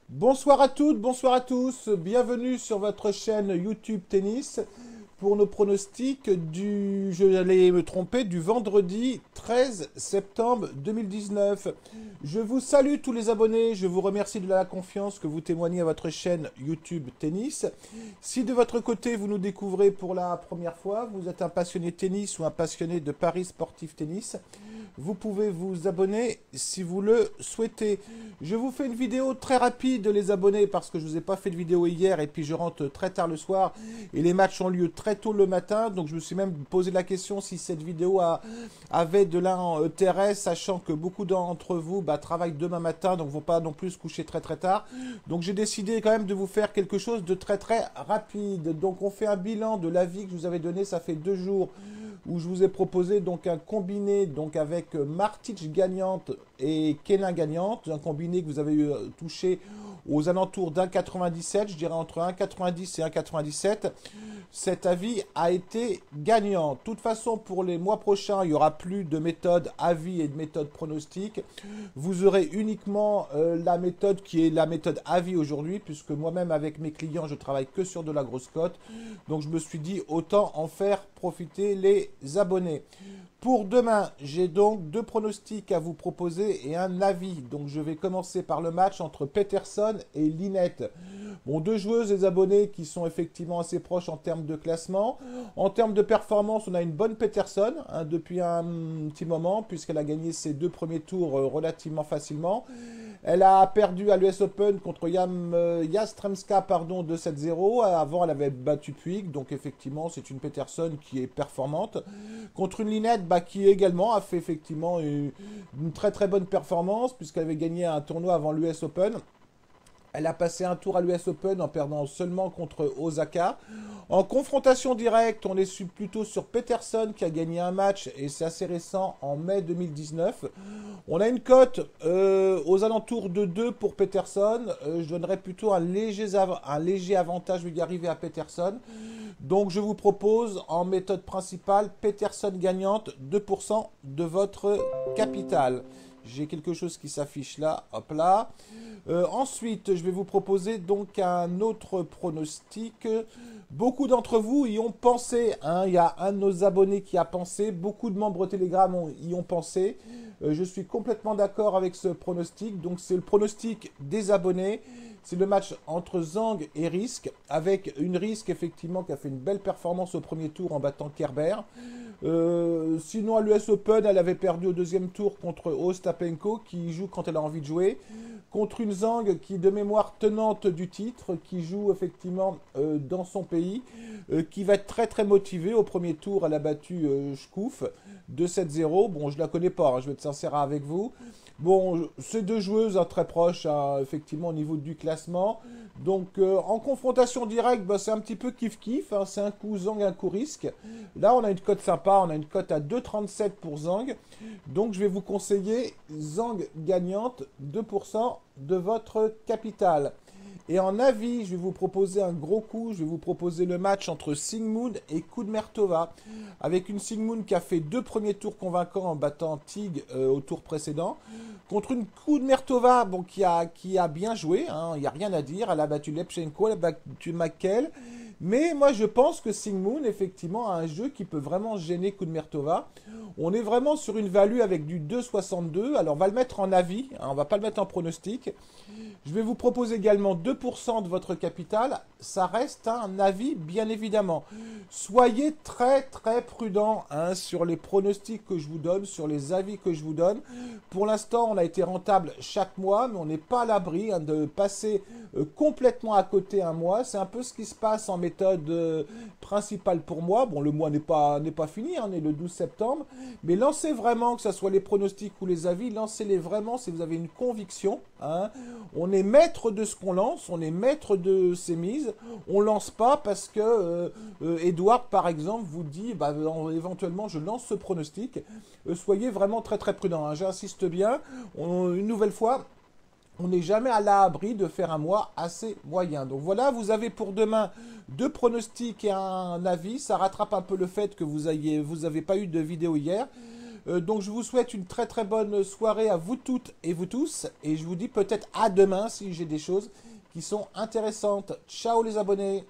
Bonsoir à toutes, bonsoir à tous, bienvenue sur votre chaîne YouTube Tennis pour nos pronostics je allais me tromper, du vendredi 13 septembre 2019. Je vous salue tous les abonnés, je vous remercie de la confiance que vous témoignez à votre chaîne YouTube Tennis. Si de votre côté vous nous découvrez pour la première fois, vous êtes un passionné de tennis ou un passionné de paris sportif tennis, vous pouvez vous abonner si vous le souhaitez. Je vous fais une vidéo très rapide les abonnés parce que je ne vous ai pas fait de vidéo hier et puis je rentre très tard le soir et les matchs ont lieu très tôt le matin. Donc je me suis même posé la question si cette vidéo avait de l'intérêt, sachant que beaucoup d'entre vous travaillent demain matin, donc ne vont pas non plus se coucher très tard. Donc j'ai décidé quand même de vous faire quelque chose de très rapide. Donc on fait un bilan de l'avis que je vous avais donné, ça fait 2 jours où je vous ai proposé donc un combiné donc avec Martic gagnante et Kenin gagnante, un combiné que vous avez touché aux alentours d'1,97, je dirais entre 1,90 et 1,97. Cet avis a été gagnant. De toute façon, pour les mois prochains, il n'y aura plus de méthode avis et de méthode pronostic. Vous aurez uniquement la méthode qui est la méthode avis aujourd'hui, puisque moi-même avec mes clients, je travaille que sur de la grosse cote. Donc je me suis dit, autant en faire profiter les abonnés. Pour demain, j'ai donc 2 pronostics à vous proposer et un avis. Donc je vais commencer par le match entre Peterson et Linette. Bon, 2 joueuses et abonnés qui sont effectivement assez proches en termes de classement. En termes de performance, on a une bonne Peterson depuis un petit moment, puisqu'elle a gagné ses 2 premiers tours relativement facilement. Elle a perdu à l'US Open contre Jastremska, pardon, 2-7-0. Avant, elle avait battu Puig, donc effectivement, c'est une Peterson qui est performante. Contre une Linette qui également a fait effectivement une très bonne performance, puisqu'elle avait gagné un tournoi avant l'US Open. Elle a passé un tour à l'US Open en perdant seulement contre Osaka. En confrontation directe, on est plutôt sur Peterson qui a gagné un match, et c'est assez récent, en mai 2019. On a une cote aux alentours de 2 pour Peterson. Je donnerais plutôt un léger avantage, je vais y arriver à Peterson. Donc je vous propose en méthode principale, Peterson gagnante, 2% de votre capital. J'ai quelque chose qui s'affiche là, hop là. Ensuite, je vais vous proposer donc un autre pronostic. Beaucoup d'entre vous y ont pensé. Il y a un de nos abonnés qui a pensé. Beaucoup de membres Telegram y ont pensé. Je suis complètement d'accord avec ce pronostic. Donc c'est le pronostic des abonnés. C'est le match entre Zhang et Risk, avec une Risk effectivement qui a fait une belle performance au premier tour en battant Kerber. Sinon à l'US Open, elle avait perdu au deuxième tour contre Ostapenko, qui joue quand elle a envie de jouer. Contre une Zhang qui, de mémoire tenante du titre, qui joue effectivement dans son pays, qui va être très motivée. Au premier tour, elle a battu Shkouf 2-7-0. Bon, je la connais pas, je vais être sincère avec vous. Bon, ces 2 joueuses très proches, effectivement, au niveau du classement. Donc, en confrontation directe, c'est un petit peu kiff-kiff. C'est un coup Zhang, un coup Risk. Là, on a une cote sympa. On a une cote à 2,37 pour Zhang. Donc, je vais vous conseiller Zhang gagnante, 2% de votre capital. Et en avis, je vais vous proposer un gros coup. Je vais vous proposer le match entre Sigmund et Kudermetova. Avec une Sigmund qui a fait 2 premiers tours convaincants en battant Tig au tour précédent. Contre une Kudermetova qui a bien joué. Il n'y a rien à dire. Elle a battu Lepchenko, elle a battu McKell. Mais moi, je pense que Sigmund, effectivement, a un jeu qui peut vraiment gêner Kudermetova. On est vraiment sur une value avec du 2,62. Alors, on va le mettre en avis. On ne va pas le mettre en pronostic. Je vais vous proposer également 2% de votre capital. Ça reste un avis, bien évidemment. Soyez très prudent sur les pronostics que je vous donne, sur les avis que je vous donne. Pour l'instant, on a été rentable chaque mois, mais on n'est pas à l'abri de passer complètement à côté un mois. C'est un peu ce qui se passe en méthode principale pour moi. Bon, le mois n'est pas fini, on est le 12 septembre. Mais lancez vraiment, que ce soit les pronostics ou les avis, lancez-les vraiment si vous avez une conviction. On est maître de ce qu'on lance, on est maître de ses mises. On lance pas parce que Edouard, par exemple, vous dit éventuellement je lance ce pronostic. Soyez vraiment très prudent. J'insiste bien. Une nouvelle fois, on n'est jamais à l'abri de faire un mois assez moyen. Donc voilà, vous avez pour demain 2 pronostics et un avis. Ça rattrape un peu le fait que vous avez pas eu de vidéo hier. Donc je vous souhaite une très très bonne soirée à vous toutes et vous tous. Et je vous dis peut-être à demain si j'ai des choses qui sont intéressantes. Ciao les abonnés!